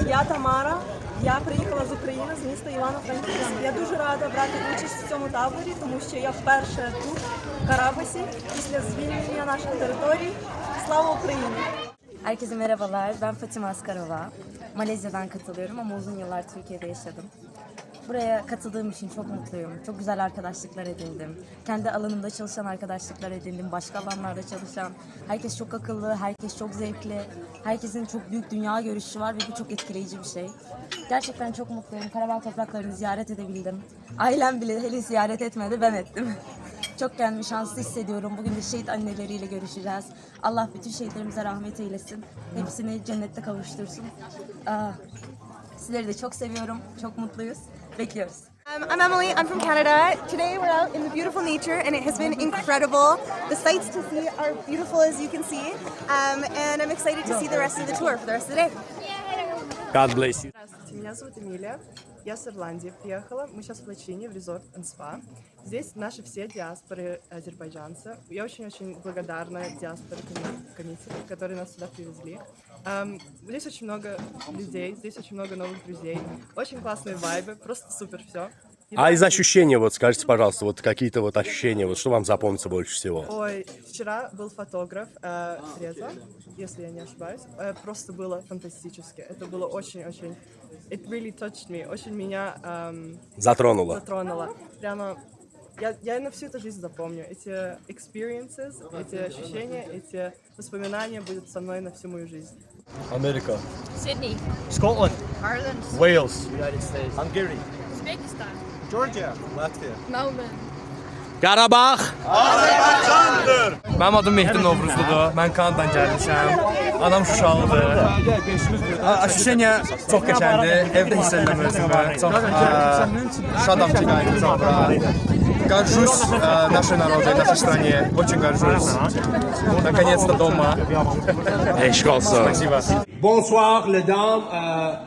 я Тамара. Я приїхала з України, з міста Івано-Франківськ. Я дуже рада брати участь в цьому таборі, тому що я вперше тут, в Карабасі, після звільнення наших територій. Слава Україні! Herkese merhabalar, ben Fatima Askarova. Malezya'dan katılıyorum ama uzun yıllar Türkiye'de yaşadım. Buraya katıldığım için çok mutluyum. Çok güzel arkadaşlıklar edindim. Kendi alanımda çalışan arkadaşlıklar edindim. Başka alanlarda çalışan. Herkes çok akıllı, herkes çok zevkli. Herkesin çok büyük dünya görüşü var ve bu çok etkileyici bir şey. Gerçekten çok mutluyum. Karabağ topraklarını ziyaret edebildim. Ailem bile hele ziyaret etmedi, ben ettim. Çok kendimi şanslı hissediyorum. Bugün de şehit anneleriyle görüşeceğiz. Allah bütün şehitlerimize rahmet eylesin. Hepsini cennette kavuştursun. Sizleri de çok seviyorum. Çok mutluyuz. Bekliyoruz. I'm Emily, I'm from Canada. Today we're out in the beautiful nature and it has been incredible. The sights to see are beautiful as you can see. And I'm excited to see the rest of the tour for the rest of the day. God bless you. Здравствуйте, меня зовут Эмилия, я с Ирландии приехала, мы сейчас в Лачине, в резорт НСПА. Здесь наши все диаспоры азербайджанцы. Я очень-очень благодарна диаспоре Канителей, которые нас сюда привезли. Здесь очень много людей, здесь очень много новых друзей, очень классные вайбы, просто супер все. А из ощущения, вот скажите, пожалуйста, вот какие-то вот ощущения, вот что вам запомнится больше всего? Ой, вчера был фотограф Фреза, если я не ошибаюсь. Просто было фантастически. Это было очень-очень... It really touched me. Очень меня Затронуло. Прямо... Я на всю эту жизнь запомню. Эти experiences, эти ощущения, эти воспоминания будут со мной на всю мою жизнь. America, Sydney, Scotland, Ireland, Wales, United States, Hungary, Uzbekistan, Georgia, Latvia. Melbourne. Qarabağ! Mənim adım Mehdi Novruzludur. Mən Kanadadan gəlmişəm. Anam Şuşalıdır. Aşişenya çox qəşəngdir. Evdə hiss edirəm özümü. Çox şadam ki gəlmişəm bura. Горжусь нашей народой, нашей стране. Очень горжусь. Наконец-то дома. Eşq olsun. Спасибо. Bonsoir les dames,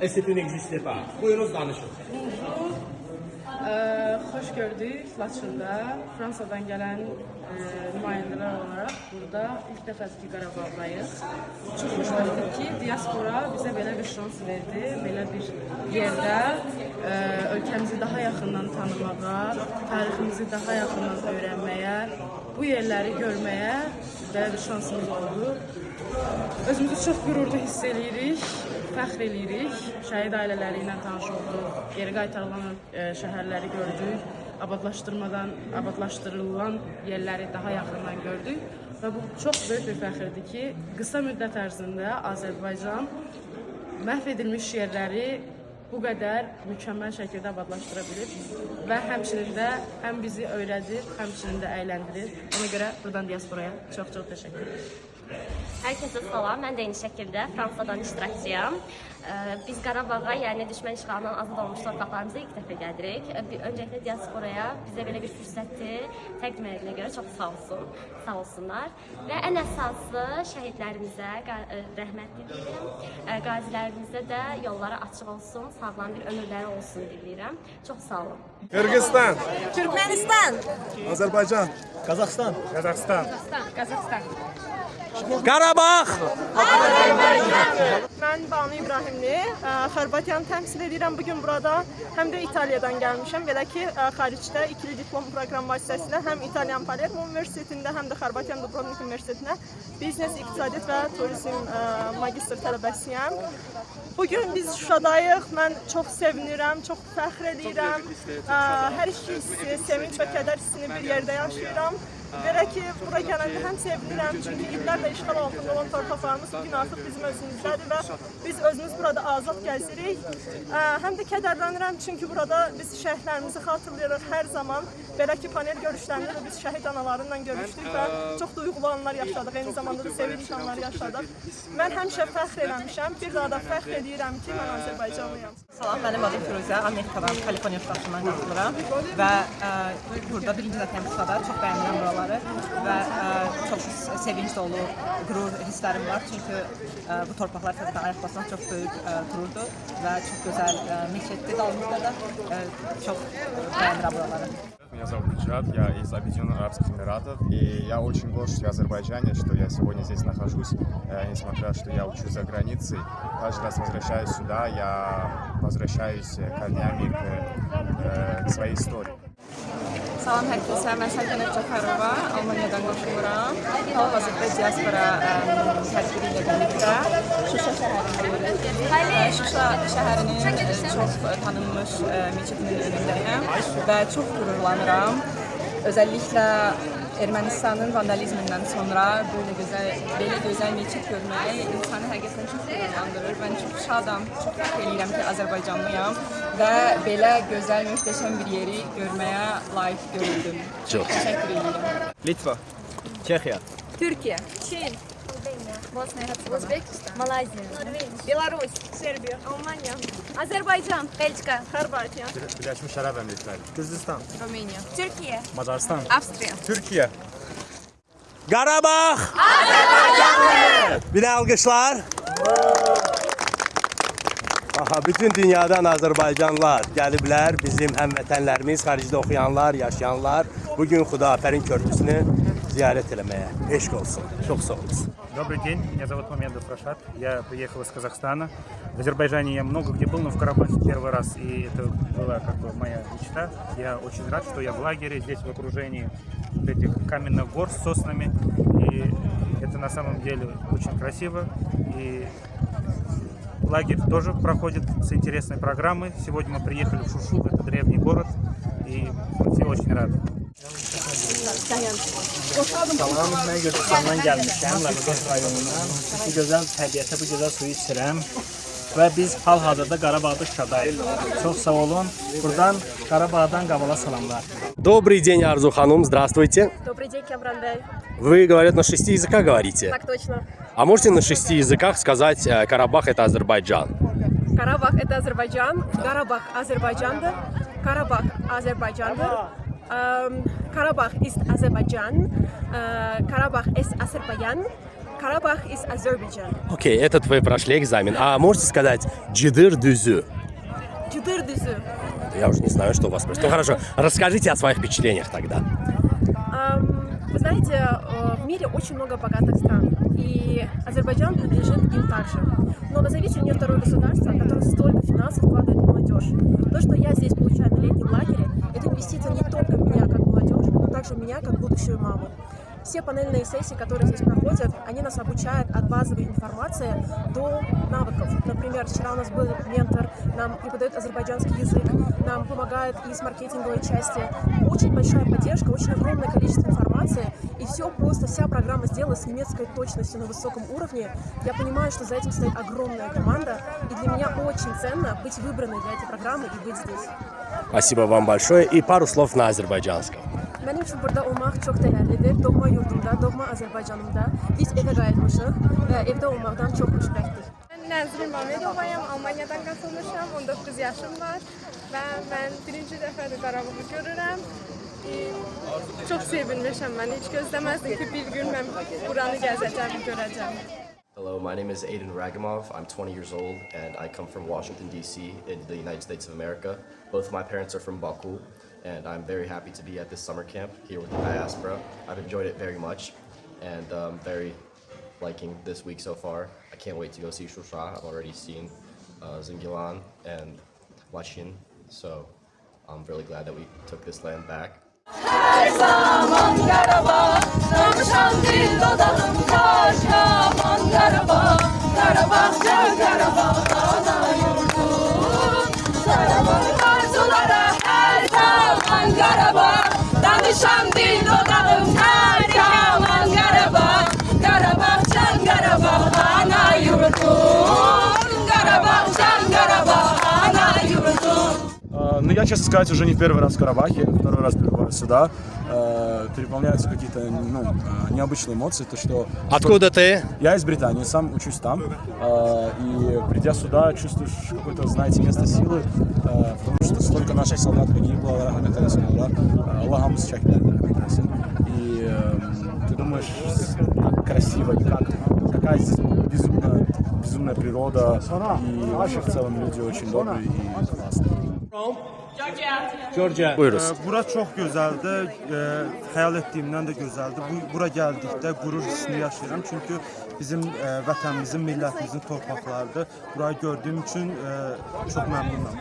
et c'est une n'existe pas. Buyurun danışın. Xoş gördük Laçında. Fransadan gələn nümayəndələr olaraq burada ilk dəfədir ki, Qarabağdayız. Çox xoşbəxtdir ki, diaspora bizə belə bir şans verdi, belə bir yerdə ölkəmizi daha yaxından tanımağa, tariximizi daha yaxından öyrənməyə, bu yerləri görməyə belə bir şansımız oldu. Özümüzü çox qürurlu hiss edirik, fəxr edirik. Şəhid ailələri ilə tanış olduq, geri qaytarılan şəhərləri gördük, abadlaşdırılan yerləri daha yaxından gördük və bu çox böyük bir fəxrdir ki, qısa müddət ərzində Azərbaycan məhv edilmiş yerləri bu qədər mükəmməl şəkildə abadlaşdıra bilib və həmçinin də həm bizi öyrədir, həmçinin də əyləndirir. Ona görə buradan diasporaya çox-çox təşəkkür edirəm. Herkese salam, mən də eyni şəkildə Fransadan iştirakçıyam. Biz Qarabağa, yəni düşmən işğalından azad olmuş torpaqlarımıza ilk dəfə gəlirik. Öncəliklə diasporaya bizə belə bir fürsəti təqdim edilənə görə çox sağ olsunlar. Və ən əsası şəhidlərimizə rəhmət diləyirəm. Qazilərimizə də yolları açıq olsun, sağlam bir ömürləri olsun diləyirəm. Çox sağ olun. Qırğızstan, Turkmenistan, Azərbaycan, Kazakhstan, Qazaxstan, Kazakhstan. Qarabağ! Mən Banu İbrahimli, Xorvatiyanı təmsil edirəm bugün burada. Həm də İtaliyadan gəlmişəm. Belə ki, xaricdə ikili diplom proqramı vasitəsilə həm İtalyan Palermo Universitetində, həm də Xorvatiyan Dubrovnik Universitetində biznes, iqtisadiyyat və turizm magistr tələbəsiyəm. Bugün biz Şuşadayıq. Mən çox sevinirəm, çox fəxr edirəm. Hər iki hissi, sevinç və kədər hissini bir yerdə yaşayıram. Belə ki, bura gələndə həm sevinirəm, çünki illərlə işğal altında olan torpaqlarımız bugün artıq bizim özümüzdədir və biz özümüz burada azad gəzirik. Həm də kədərlənirəm, çünki burada biz şəhidlərimizi xatırlayırıq hər zaman. Belə ki, panel görüşlərində də biz şəhid analarıyla görüşdük və çox duyğulu anlar yaşadıq, eyni zamanda da sevinç anlar yaşadıq. Mən həmişə fəxr eləmişəm, bir daha da fəxr edirəm ki, mən Azərbaycanlıyam. Salam, mənim adım Firuzə, Amerikadan, Kaliforniya ştatından qatılıram və burada birinci də təmsilada çox bəyənirəm buraları və çox sevinç dolu, qürur hisslərim var, çünki bu torpaqlar təzədən ayaq basmaq çox böyük qürurdur və çox gözəl meçetdir, dalımızda da çox bəyənirəm buraları. Меня зовут Биджат, я из Объединенных Арабских Эмиратов, и я очень горд, что я азербайджанец, что я сегодня здесь нахожусь, несмотря что я учусь за границей. Каждый раз возвращаюсь сюда, я возвращаюсь корнями к своей истории. Salam hər kəsə, mən Səltənət Cəfərova, Almaniyadan qoşuluram. Hal-hazırda diaspora tədbiri ilə birlikdə Şuşa şəhərindəyik. Şuşa şəhərinin çox tanınmış meçidinin önündəyəm və çox qürurlanıram. Özəlliklə Ermənistanın vandalizmindən sonra belə gözəl meçid görmək insanı həqiqətən çox qürurlandırır. Mən çox şadam, çox fəxr edirəm ki, Azərbaycanlıyam və belə gözəl, möhtəşəm bir yeri görməyə layiq görüldüm. Çox. Təşəkkür edirəm. Litva. Çexiya. Türkiye, Çin, Bosna и Herzegovina, Özbekistan, Malaysia, Belarus, Serbiya, Almaniya, Azerbaycan, Belçika, Xorvatiya, Birleşmiş Arap Emirlikleri. Gürcistan. Romania, Türkiye, Macaristan. Avstriya. Türkiye. Qarabağ! Azərbaycan! Bir alqışlar. Aha, bütün dünyadan Azərbaycanlılar gəliblər. Bizim həmvətənlərimiz, xaricdə oxuyanlar, yaşayanlar bugün Xudafərin körpüsünü ziyarət eləməyə. Eşq olsun. Çox sağ olun. Добрый день, меня зовут Мамедов Рашат, я приехал из Казахстана. В Азербайджане я много где был, но в Карабахе первый раз, и это была как бы моя мечта. Я очень рад, что я в лагере, здесь в окружении вот этих каменных гор с соснами, и это на самом деле очень красиво. И лагерь тоже проходит с интересной программой. Сегодня мы приехали в Шушу, это древний город, и мы все очень рады. Salam, mən Gürcistandan gəlmişəm, Laçın rayonundan. Bu gözəl təbiətə, bu gözəl suyu içirəm. Və biz hal-hazırda Qarabağda Şuşadayıq. Çox sağ olun. Buradan Qarabağdan Qabala salamlar. Добрый день, Арзу Ханум, здравствуйте. Добрый день, Кемран Бey. Вы, говорят, на 6 языках говорите? Так точно. А можете на 6 языках сказать Карабах это Азербайджан? Карабах это Азербайджан, Карабах Азербайджан'dır, Карабах Азербайджан'dır. Karabakh ist Aserbaidschan, Karabakh ist Aserbaidschan, Karabakh ist Azerbaijan. Окей, этот вы прошли экзамен. А можете сказать Джидыр Дүзü? Джидыр Дүзü. Я уже не знаю, что у вас происходит. Ну хорошо, расскажите о своих впечатлениях тогда. Вы знаете, в мире очень много богатых стран, и Азербайджан принадлежит им также. Но назовите мне второе государство, которое столько финансов вкладывает в молодежь. То, что я здесь получаю на летнем лагере, это инвестиция не только в меня как молодежь, но также в меня как будущую маму. Все панельные сессии, которые здесь проходят, они нас обучают от базовой информации до навыков. Например, вчера у нас был ментор, нам преподает азербайджанский язык, нам помогает и с маркетинговой части. Очень большая поддержка, очень огромное количество информации. И все просто, вся программа сделана с немецкой точностью на высоком уровне. Я понимаю, что за этим стоит огромная команда. И для меня очень ценно быть выбранной для этой программы и быть здесь. Спасибо вам большое. И пару слов на азербайджанском. Benim için burada olmak çok değerlidir. Doğma yurdumda, doğma Azerbaycanımda biz eve qayıtmışıq və evdə olmaqdan çox xoşbəxtik. Ben Nəzrin Mamedovayam, Almaniyadan qatılmışam, 19 yaşım var və mən birinci dəfədir Qarabağı görürəm. Çox sevinmişəm, mən heç gözləməzdim ki, bir gün mən buranı gəzəcəm, görəcəm. Hello, my name is Aiden Ragimov. I'm 20 years old and I come from Washington, D.C. in the United States of America. Both of my parents are from Baku and I'm very happy to be at this summer camp here with the diaspora. I've enjoyed it very much and very liking this week so far. I can't wait to go see Shusha. I've already seen Zingilan and Lachin, so I'm really glad that we took this land back. Her zaman Karabağ, konuşan dil dodağım Kahraman Karabağ, Karabağca Karabağ, ana yurdum. Karabağ arzulara her zaman Karabağ, danışan dil dodağım Kahraman Karabağ, Karabağca Karabağ, ana yurdum. Karabağca Karabağ, ana yurdum. Ну, я, честно сказать, уже не первый раз в Карабахе, второй раз прибываю сюда. Переполняются какие-то необычные эмоции. То, что Откуда ты? Я из Британии, сам учусь там. И придя сюда, чувствуешь какое-то, знаете, место силы, потому что столько наших солдат погибло, Аллахам и ты думаешь, как красиво и какая здесь безумная природа, и вообще в целом люди очень добрые и классные. Georgia. Buyuruz. Bura çox gözəldir. Xəyal etdiyimdən də gözəldir. Bura gəldikdə qürur hissini yaşayıram. Çünki bizim vətənimizin, millətimizin torpaqlarıdır. Burayı gördüyüm üçün çox məmnunam.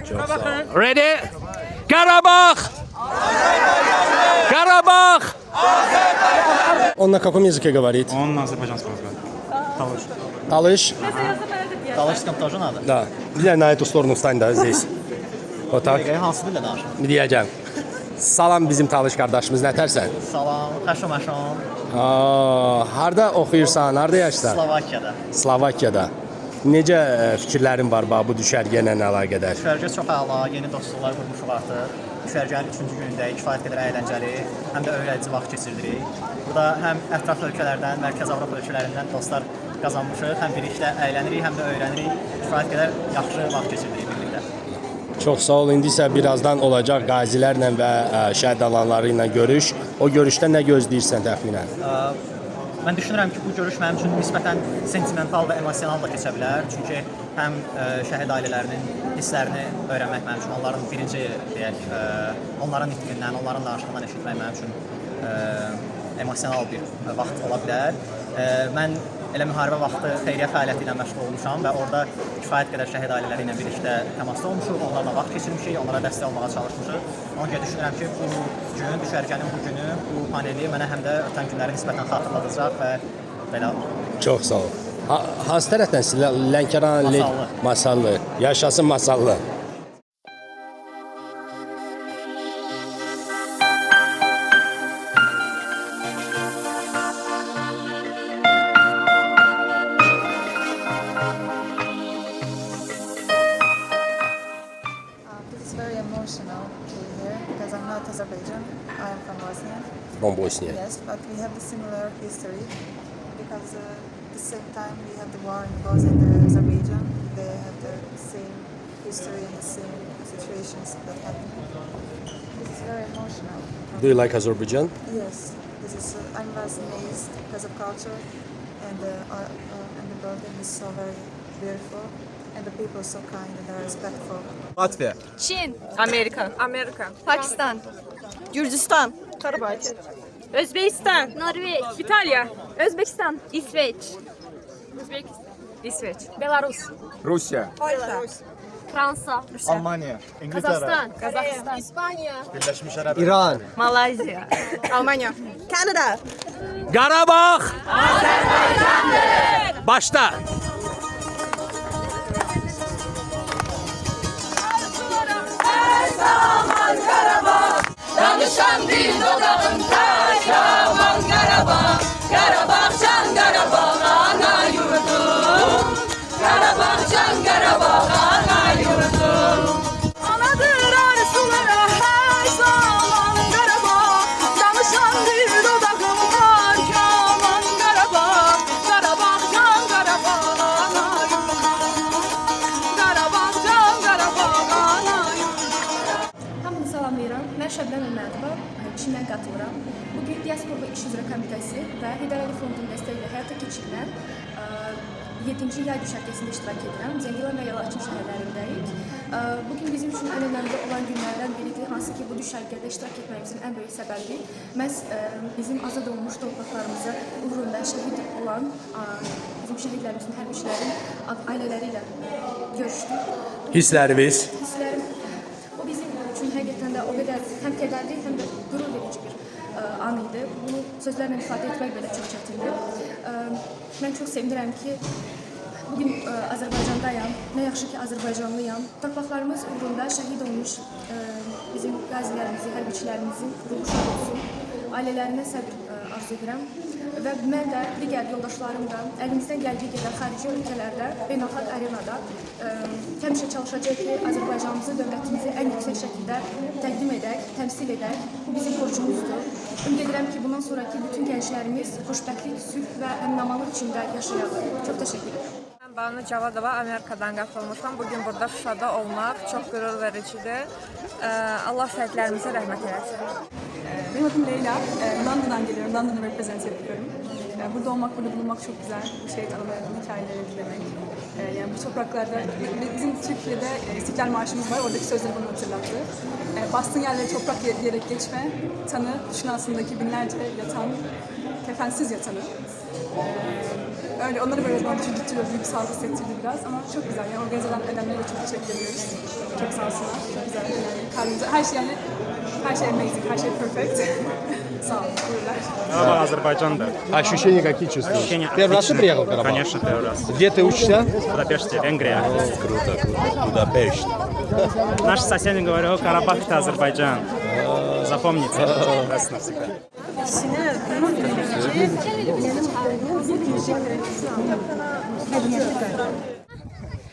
Çox sağ ol. Ready? Qarabağ! Qarabağ! Он на каком языке говорит? Он на азербайджанском разговаривает. Талыш. Талыш? Talışsam тоже надо. Да. Диляй на эту сторону встань, да, здесь. Вот так. Hansı dillə danışır? Diyeceğim. Salam bizim Talış qardaşımız, nətərsən? Salam, xəşəm. Harda oxuyursan, harda yaşsan? Slovakiyada. Slovakiyada. Necə fikirlərin var bu düşərgə ilə əlaqədar? Düşərgə çox əla, yeni dostluqlar qurmuşuq artıq. Düşərgənin 3-cü günündəyik, kifayət qədər əyləncəli, həm də öyrədici vaxt keçirdirik. Burada həm ətraf ölkələrdən, Mərkəzi Avropa ölkələrindən dostlar qazanmışıq, həm birlikdə əylənirik, həm də öyrənirik. Kifayət qədər yaxşı vaxt keçirdirik birlikdə. Çox sağ ol. İndi isə birazdan olacaq qazilərlə və şəhid alanları ilə görüş. O görüşdə nə gözləyirsən təxminən? Mən düşünürəm ki, bu görüş mənim üçün nisbətən sentimental və emosional da keçə bilər. Çünki həm şəhid ailələrinin hisslərini öyrənmək mənim üçün, onların birinci deyək, onların nitqindən, onların danışığından eşitmək mənim üçün emosional bir vaxt ola bilər. Mən elə müharibə vaxtı xeyriyyə fəaliyyəti ilə məşğul olmuşam və orada kifayət qədər şəhid ailələri ilə birlikdə təmasda olmuşuq, onlarla vaxt keçirmişik, onlara dəstək olmağa çalışmışıq. Ona görə düşünürəm ki, bu gün, düşərgənin bu günü, bu paneli mənə həm də ötən günləri nisbətən xatırladacaq və belə. Çox sağ ol. Hansı tərəfdənsin? Lənkəran, Masallı. Yaşasın Masallı. I am from Bosnia. From Bosnia. Yes, but we have the similar history because at the same time we have the war in Bosnia and Azerbaijan. They have the same history and the same situations that happen. This is very emotional. Do you like Azerbaijan? Yes, this is. I was amazed because of culture, and the building is so very beautiful, and the people are so kind and they're respectful. Latvia. Çin, Amerika. Pakistan, Gürcistan. Karabağ. Özbekistan. Norveç, İtalya. Özbekistan, İsveç. İsveç, Belarus, Rusya. Fransa, Almanya, Kazakistan, İspanya, Birləşmiş Ərəb İran. Malezya. Almanya. Kanada. Qarabağ! Azərbaycandır! Başla! Aman Karabağ, danışan dil dodağın taş. Aman Karabağ, Karabağ can Karabağ ana yurdum. Karabağ can Karabağ ana yurdum. Anadır arzulara her zaman Karabağ, danışan dil dodağın taş. Aman Karabağ, Karabağ can Karabağ ana yurdum. Karabağ can Karabağ ana yurdum. Hamını salamlayıram. Mən Şəbnəm Məmmədova, Çindən qatılıram. Bugün Diaspora İş Üzrə Komitəsi və Heydər Əliyev Fondunun dəstəyi ilə həyata keçirilən 7-ci yay düşərgəsində iştirak edirəm. Zəngilan və Yalaçın şəhərlərindəyik. Bugün bizim üçün ən önəmli olan günlərdən biridir, hansı ki bu düşərgədə iştirak etməyimizin ən böyük səbəbi məhz bizim azad olmuş torpaqlarımıza uğrunda şəhid olan bizim şəhidlərimizin, hərbçilərin ailələri ilə görüşdük. Hisslərimiz? Hisslərim, o bizim üçün həqiqətən də o qədər həm kədərli, həm də qürur verici bir an idi. Bunu sözlərlə ifadə etmək belə çox çətindir. Mən çox sevinirəm ki, bugün Azərbaycandayam. Nə yaxşı ki, Azərbaycanlıyam. Torpaqlarımız uğrunda şəhid olmuş bizim qazilərimizi, hərbiçilərimizin ruhu şad olsun. Ailələrinə səbr arzu edirəm. Və mən də, digər yoldaşlarım da əlimizdən gəldiyi qədər xarici ölkələrdə, beynəlxalq arenada həmişə çalışacaq ki, Azərbaycanımızı, dövlətimizi ən yüksək şəkildə təqdim edək, təmsil edək. Bu bizim borcumuzdur. Ümid edirəm ki, bundan sonraki bütün gənclərimiz xoşbəxtlik, sülh və əminamanlıq içində yaşayaq. Çox təşəkkür edirəm. Mən Banu Cavadova, Amerikadan qatılmışam. Bugün burada Şuşada olmaq çox qürur vericidir. Allah şəhidlərimizə rəhmət eləsin. Benim adım Leyla. London'dan geliyorum. London'u represent ediyorum. Burada olmak, burada bulunmak çok güzel. Bu şehit anılarının hikayeleri dinlemek. Yani bu topraklarda, bizim Türkiye'de İstiklal Marşımız var. Oradaki sözleri bana hatırlattı. Bastığın yerleri toprak diyerek geçme. Tanı, düşün aslındaki binlerce yatan, kefensiz yatanı. Öyle onları böyle bana düşündürtüyor, duygusal hissettirdi biraz ama çok güzel. Yani organize edenlere de çok teşekkür ediyoruz. Çok sağ olsunlar. Çok güzel. Yani kalbimize her şey her şey amazing, her şey perfect. Sağ olun. Buyurlar. Карабах, Азербайджан, да. Ощущения какие чувствуешь? Ощущения Первый раз ты отличные. приехал в Карабах? Конечно, первый раз. Где ты учишься? В Будапеште, Венгрия. Круто, круто. Будапешт. Наши соседи говорят, Карабах это Азербайджан. Запомните. Раз и навсегда.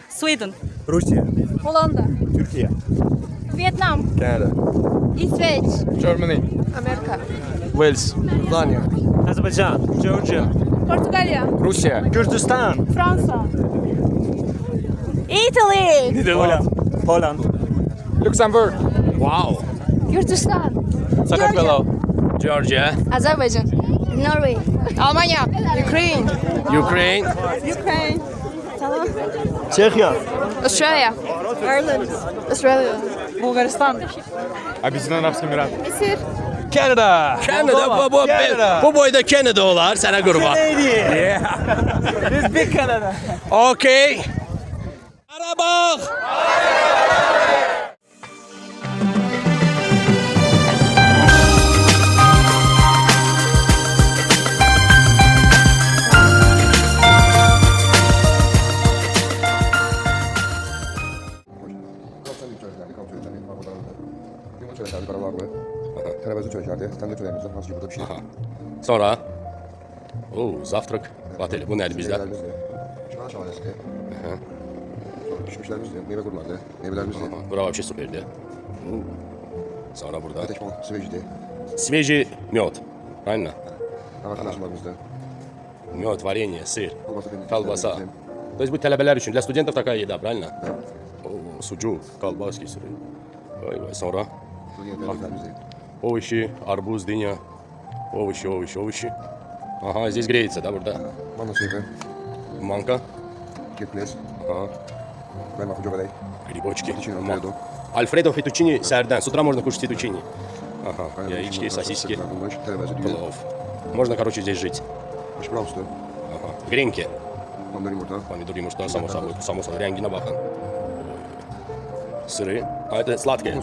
Sweden, Rusya. Hollanda, Türkiye. Vietnam, Canada. İsveç, Germany. Amerika, Wales. Danya. Azerbaycan, Georgia, Portugalya, Rusya. Gürcistan, Fransa, Italy, Holland, Luxembourg. Wow. Gürcistan, Sakartvelo. Georgia. Azerbaycan, Norway, Almanya, Ukraine, Ukraine. Ukraine, tamam. Çexya, Australia, Ireland, Australia, Bulgaristan. Объединенные Арабские Эмираты. Mısır, Canada. Bu boyda Canada olar sana kurban. Biz bir Kanada. Okay. Karabağ. Sonra zavtrak vateli. Bu nedir bizde? Pişmişlerimiz diyor, meyve kuruları, meyvelerimiz diyor. Bravo, вообще süperdi. Sonra burada. Ateş bal, свежий diyor. Свежий мед. Правильно? Arkadaşlarımız diyor. Мед, варенье, сыр, колбаса. То есть bu tələbələr üçün, для студентов такая еда, правильно? Sucuk, колбаски, сыры. Vay. Sonra овощи, арбуз, дыня. Овощи. Ага, здесь греется, да, burada? Mango seyfi, Manka. keples, Ага. ben göbelek. Грибочки. Alfredo. Альфредо фетучини сарден. С утра можно кушать фетучини. Ага, яички, сосиски, плов. Можно, короче, здесь жить. Пожалуйста. Ага. Гренки. Помидор yumurta, samosa. Rengine bakın. Сыры. А это сладкое?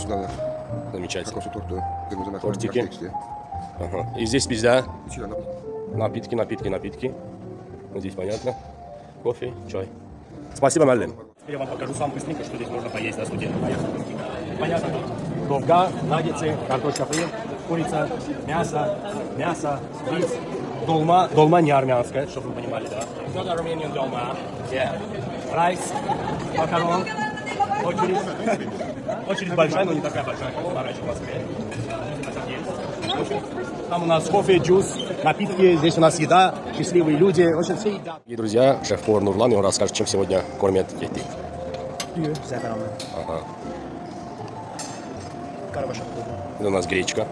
Замечательно. Kokosu tortu, kırmızı mercimek, Тортики. keks diyor. Ага. И здесь bizde İçiyle напитки. Здесь понятно. Кофе, чай. Спасибо, Мэллим. Я вам покажу самое быстренько, что здесь можно поесть, да, студент. Понятно. Довга, наггетсы, картошка фри, курица, мясо, рис, долма не армянская, чтобы вы понимали, да. Not Armenian долма. Yeah. Райс, макарон, очередь большая, но не такая большая, как в Бараче в Москве. Там у нас кофе, джус, напитки, здесь у нас еда, счастливые люди, очень все еда. И, друзья, шеф-повар Нурлан, и он расскажет, чем сегодня кормят детей. Zəfəranlı, Ага. qarabaşaq bulgur, Это у нас гречка.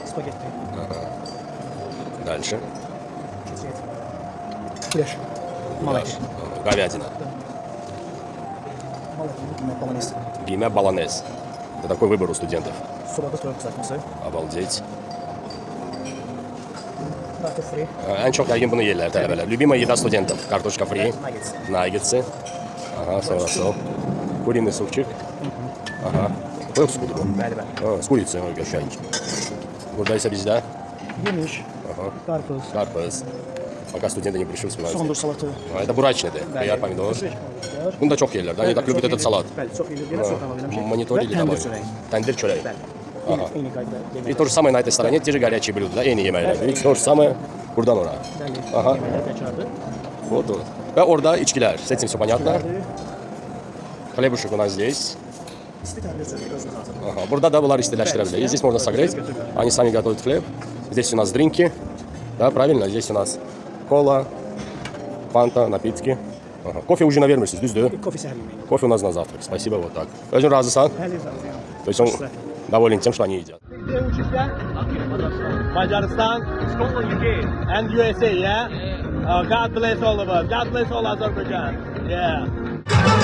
spagetti, Ага. Дальше. kuleş, malaş, Говядина. Polonez, Гиме баланез. Это такой выбор у студентов. sobada soyuq qızartması, Обалдеть. kartof fri, En çok yaygın bunu yerler tələbələr. Любимая еда студентов. Картошка фри, nuggets, наггетсы. Ага, sonra сол. Куриный супчик. Ага. Koyuq su budur bu. bəli. С курицей göşəng. Burada ise bizdə Yemiş, ага, qarpız, карпыз. Пока студенты не пришли, вспоминают. sondur salatı, А, это бурачный, хıyar, помидор. Bunu da çok yerler. Они так любят этот салат. Bəli, çox yeyir, yenə çox alabilmişik. Мониторили, Və təndir давай. çörəyi. Тандыр çörəyi. Eyni qayda И yemək. то же самое на этой стороне, те же горячие блюда, en iyi yeməklər. Büyük то же самое buradan ora. Bəli, Aha. yeməklər təkrardır. Вот. Ve orada içkiler. С этим все понятно. Хлебушек у нас здесь. İsti təndir çörəyi özünə hazır. Ага. Burada da bunlar istiləşdirə Здесь можно согреть. Они сами готовят хлеб. Здесь у нас дринки. Да, правильно. Здесь у нас кола, фанта, напитки. Ага. Кофе ужина vermirsiniz, düzdür? Kofi səhər yeməyi. Кофе у нас на завтрак. Спасибо, вот так. Özün razısan? Hələ razıyam. То есть он доволен тем, что они едят. country which is that? Macaristan. Scotland, UK. And USA, yeah? God bless all of us. God bless all Azerbaijan. Yeah.